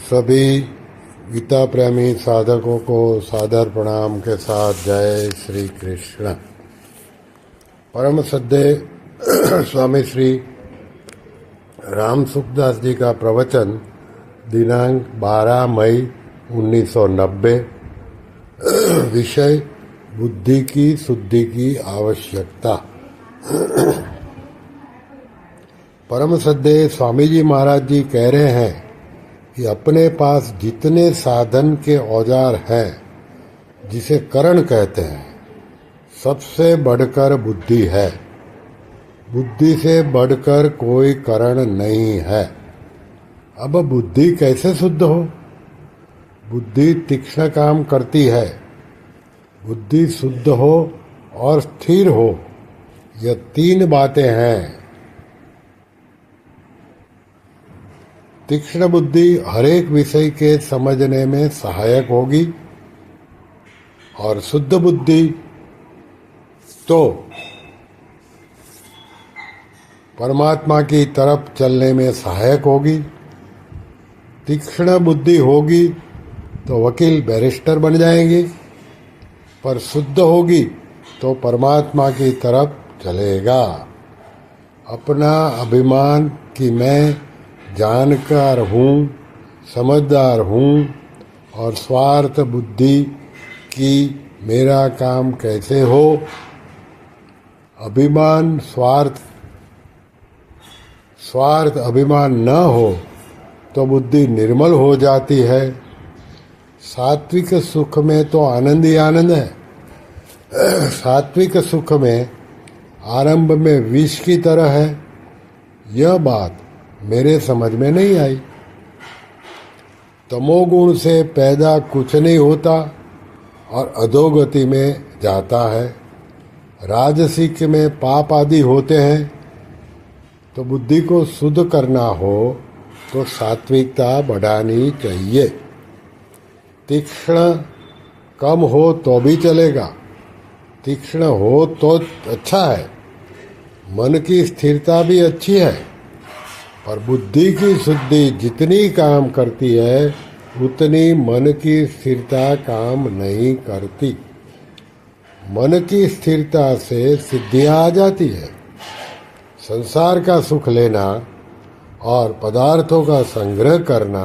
सभी गीता प्रेमी साधकों को सादर प्रणाम के साथ जय श्री कृष्ण। परम श्रद्धेय स्वामी श्री राम सुखदास जी का प्रवचन दिनांक 12 मई 1990। विषय बुद्धि की शुद्धि की आवश्यकता। परम श्रद्धेय स्वामी जी महाराज जी कह रहे हैं कि अपने पास जितने साधन के औजार हैं, जिसे करण कहते हैं, सबसे बढ़कर बुद्धि है। बुद्धि से बढ़कर कोई करण नहीं है। अब बुद्धि कैसे शुद्ध हो? बुद्धि तीक्ष्ण काम करती है। बुद्धि शुद्ध हो और स्थिर हो, यह तीन बातें हैं। तीक्ष्ण बुद्धि हरेक विषय के समझने में सहायक होगी और शुद्ध बुद्धि तो परमात्मा की तरफ चलने में सहायक होगी। तीक्ष्ण बुद्धि होगी तो वकील बैरिस्टर बन जाएंगे, पर शुद्ध होगी तो परमात्मा की तरफ चलेगा। अपना अभिमान कि मैं जानकार हूँ, समझदार हूँ, और स्वार्थ बुद्धि कि मेरा काम कैसे हो, अभिमान स्वार्थ अभिमान न हो तो बुद्धि निर्मल हो जाती है। सात्विक सुख में तो आनंद ही आनंद है। सात्विक सुख में आरंभ में विष की तरह है। यह बात मेरे समझ में नहीं आई। तमोगुण से पैदा कुछ नहीं होता और अधोगति में जाता है। राजसिक में पाप आदि होते हैं। तो बुद्धि को शुद्ध करना हो तो सात्विकता बढ़ानी चाहिए। तीक्ष्ण कम हो तो भी चलेगा, तीक्ष्ण हो तो अच्छा है। मन की स्थिरता भी अच्छी है, पर बुद्धि की शुद्धि जितनी काम करती है उतनी मन की स्थिरता काम नहीं करती। मन की स्थिरता से सिद्धियां आ जाती है। संसार का सुख लेना और पदार्थों का संग्रह करना,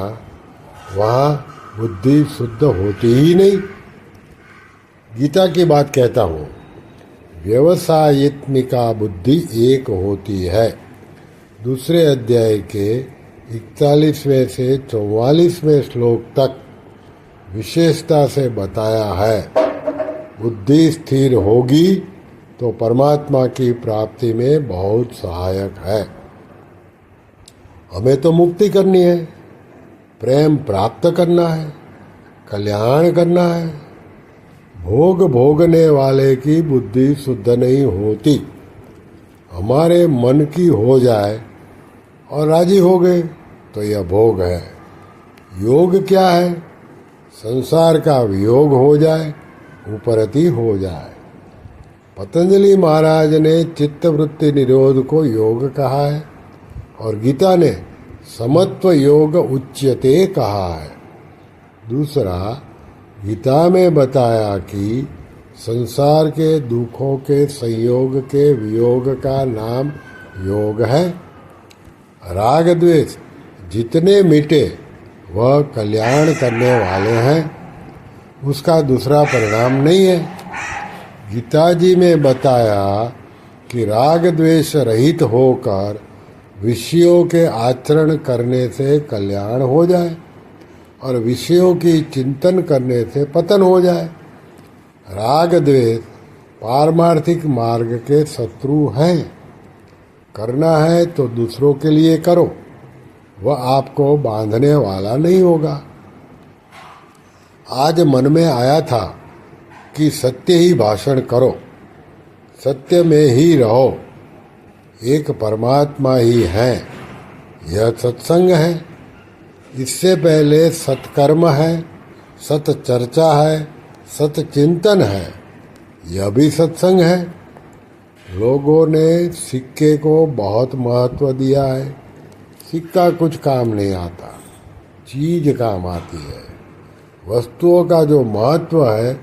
वहाँ बुद्धि शुद्ध होती ही नहीं। गीता की बात कहता हूँ, व्यवसायित्मिका बुद्धि एक होती है। दूसरे अध्याय के 41वें से 44वें श्लोक तक विशेषता से बताया है। बुद्धि स्थिर होगी तो परमात्मा की प्राप्ति में बहुत सहायक है। हमें तो मुक्ति करनी है, प्रेम प्राप्त करना है, कल्याण करना है। भोग भोगने वाले की बुद्धि शुद्ध नहीं होती। हमारे मन की हो जाए और राजी हो गए तो यह भोग है। योग क्या है? संसार का वियोग हो जाए, उपरति हो जाए। पतंजलि महाराज ने चित्तवृत्ति निरोध को योग कहा है और गीता ने समत्व योग उच्यते कहा है। दूसरा, गीता में बताया कि संसार के दुखों के संयोग के वियोग का नाम योग है। राग द्वेष जितने मिटे वह कल्याण करने वाले हैं, उसका दूसरा परिणाम नहीं है। गीता जी में बताया कि राग द्वेष रहित होकर विषयों के आचरण करने से कल्याण हो जाए और विषयों की चिंतन करने से पतन हो जाए। राग द्वेष पारमार्थिक मार्ग के शत्रु हैं। करना है तो दूसरों के लिए करो, वह आपको बांधने वाला नहीं होगा। आज मन में आया था कि सत्य ही भाषण करो, सत्य में ही रहो, एक परमात्मा ही है, यह सत्संग है। इससे पहले सत्कर्म है, सत चर्चा है, सत चिंतन है, यह भी सत्संग है। लोगों ने सिक्के को बहुत महत्व दिया है। सिक्का कुछ काम नहीं आता। चीज काम आती है। वस्तुओं का जो महत्व है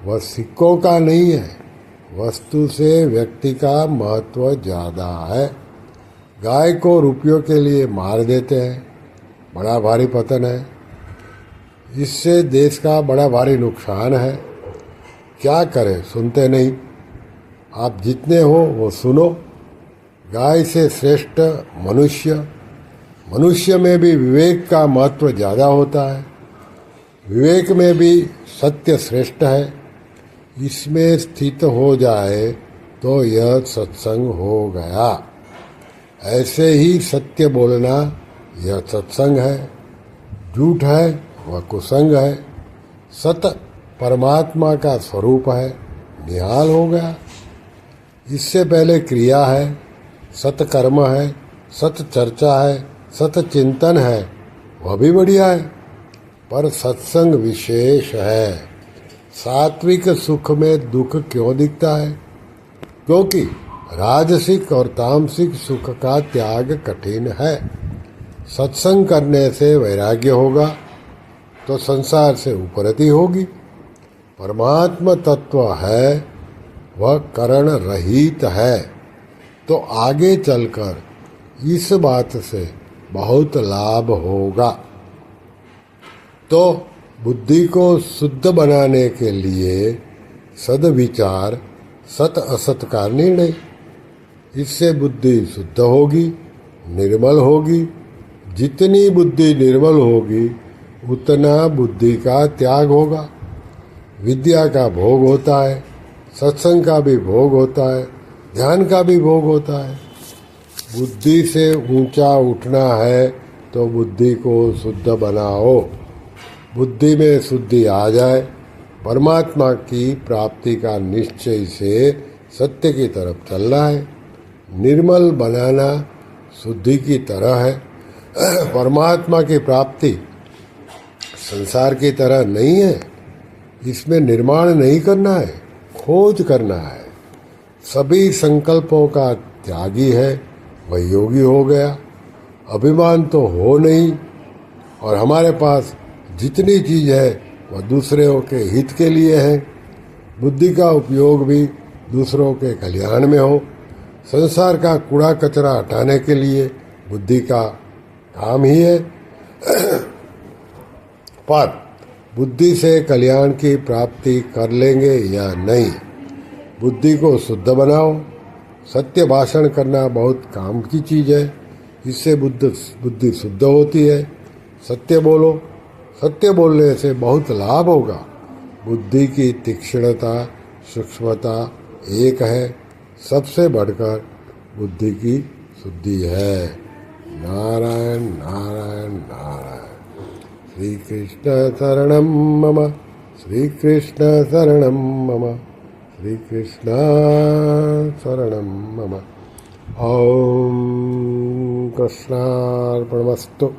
वह सिक्कों का नहीं है, वस्तु से व्यक्ति का महत्व ज़्यादा है। गाय को रुपयों के लिए मार देते हैं, बड़ा भारी पतन है, इससे देश का बड़ा भारी नुकसान है। क्या करें, सुनते नहीं। आप जितने हो वो सुनो। गाय से श्रेष्ठ मनुष्य, मनुष्य में भी विवेक का महत्व ज़्यादा होता है, विवेक में भी सत्य श्रेष्ठ है। इसमें स्थित हो जाए तो यह सत्संग हो गया। ऐसे ही सत्य बोलना यह सत्संग है, झूठ है वह कुसंग है। सत परमात्मा का स्वरूप है, निहाल हो गया। इससे पहले क्रिया है, सत्कर्म है, सत चर्चा है, सत चिंतन है, वह भी बढ़िया है। पर सत्संग विशेष है। सात्विक सुख में दुख क्यों दिखता है? क्योंकि राजसिक और तामसिक सुख का त्याग कठिन है। सत्संग करने से वैराग्य होगा तो संसार से उपरति होगी। परमात्मा तत्व है, वह करण रहित है। तो आगे चलकर इस बात से बहुत लाभ होगा। तो बुद्धि को शुद्ध बनाने के लिए सद्विचार, सत असत का निर्णय, इससे बुद्धि शुद्ध होगी, निर्मल होगी। जितनी बुद्धि निर्मल होगी उतना बुद्धि का त्याग होगा। विद्या का भोग होता है, सत्संग का भी भोग होता है, ध्यान का भी भोग होता है। बुद्धि से ऊंचा उठना है तो बुद्धि को शुद्ध बनाओ। बुद्धि में शुद्धि आ जाए, परमात्मा की प्राप्ति का निश्चय से सत्य की तरफ चलना है। निर्मल बनाना शुद्धि की तरह है। परमात्मा की प्राप्ति संसार की तरह नहीं है, इसमें निर्माण नहीं करना है, खोज करना है। सभी संकल्पों का त्यागी है, वह योगी हो गया। अभिमान तो हो नहीं, और हमारे पास जितनी चीज़ है वह दूसरों के हित के लिए है। बुद्धि का उपयोग भी दूसरों के कल्याण में हो। संसार का कूड़ा कचरा हटाने के लिए बुद्धि का काम ही है। पर बुद्धि से कल्याण की प्राप्ति कर लेंगे या नहीं, बुद्धि को शुद्ध बनाओ। सत्य भाषण करना बहुत काम की चीज़ है, इससे बुद्धि शुद्ध होती है। सत्य बोलो, सत्य बोलने से बहुत लाभ होगा। बुद्धि की तीक्ष्णता, सूक्ष्मता एक है, सबसे बढ़कर बुद्धि की शुद्धि है। नारायण नारायण नारायण। श्री कृष्ण शरणं मम, श्री कृष्ण शरणं मम, श्री कृष्ण शरणं मम। ओम कृष्णार्पणमस्तु।